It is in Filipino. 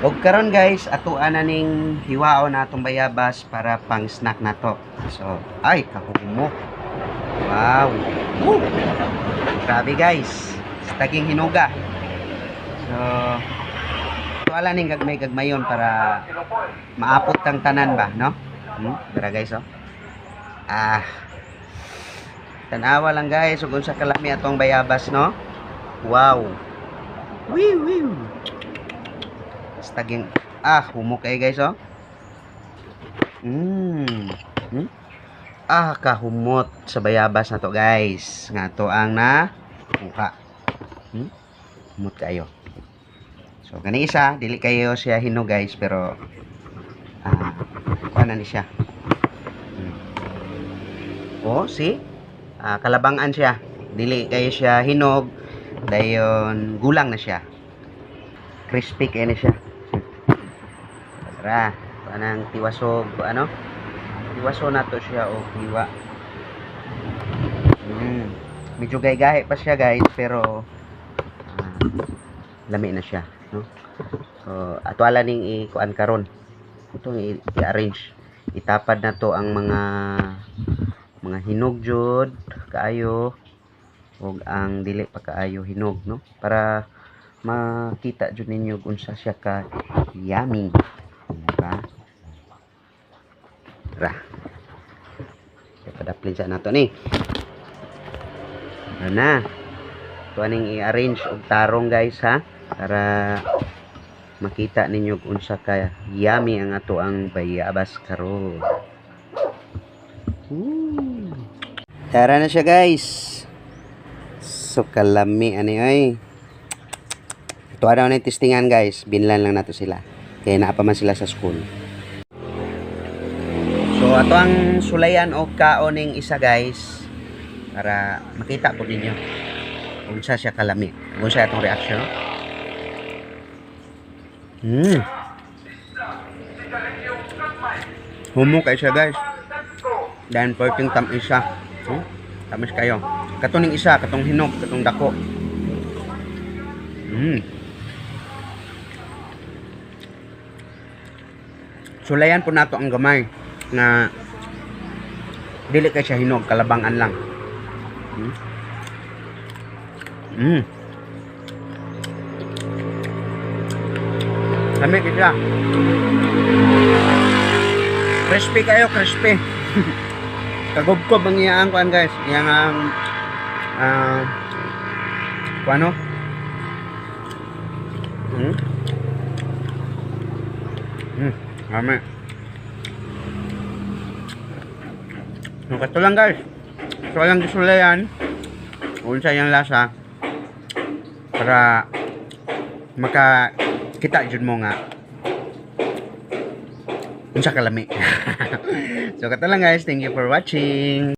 Og karon guys, atuan na ning hiwao na atong bayabas para pang snack na to. So, ay kahumo. Wow. Woo! Grabe guys. Taging hinuga. So, tuala ning gagmay-gagmayon para maapot kang tanan ba, no? Tara guys, oh. Tanawa lang guys, ug unsa kalami atong bayabas, no? Wow. Wiw. Taging humok kay guys, oh. Kahumot sa bayabas na to guys. Nga to ang na buka. Humot kayo. So kani isa, dili kayo siya hinog guys, pero kuana ni siya. See? Kalabangan siya. Dili kayo siya hinog, dayon gulang na siya. Crispy kayo na siya. Tara, panang tiwasog, tiwaso na to siya o hiwa. Medyo gay-gahi pa siya guys, pero lami na siya, no? So atwala ning ikuan karon, itong i-arrange, itapad na to ang mga hinog jud kaayo ug ang dili pa kaayo hinog, no, para makita jud ninyo kung unsa siya ka yummy, diba? Tara, padaplin sa nato ni. Na ito aning i-arrange og tarong guys, ha, para makita ninyo kung unsa ka yummy ang ato ang bayabas karon. Tara na siya guys. So kalami ani ay. Ito daw na testingan guys. Binlan lang nato sila. Kaya naa pa man sila sa school. So ato ang sulayan o kaoning isa guys, para makita po ninyo kung sa siya kalami, kung sa atong reaction. Humok kay siya guys. Dan perting tamis siya. Tamis kayo. Katong isa, katong hinog, katong dako. Sulayan po nato ang gamay na dili kay siya hinog, kalabangan lang. Lamig siya. Crispy kayo, crispy. Kagubkob ang iyang kuan guys. Iyang kuano? Mami. Ito lang guys. Ito lang gisulayan. Unsa yung lasa. Para makakita jud mo nga unsa kalami. So kato lang guys. Thank you for watching.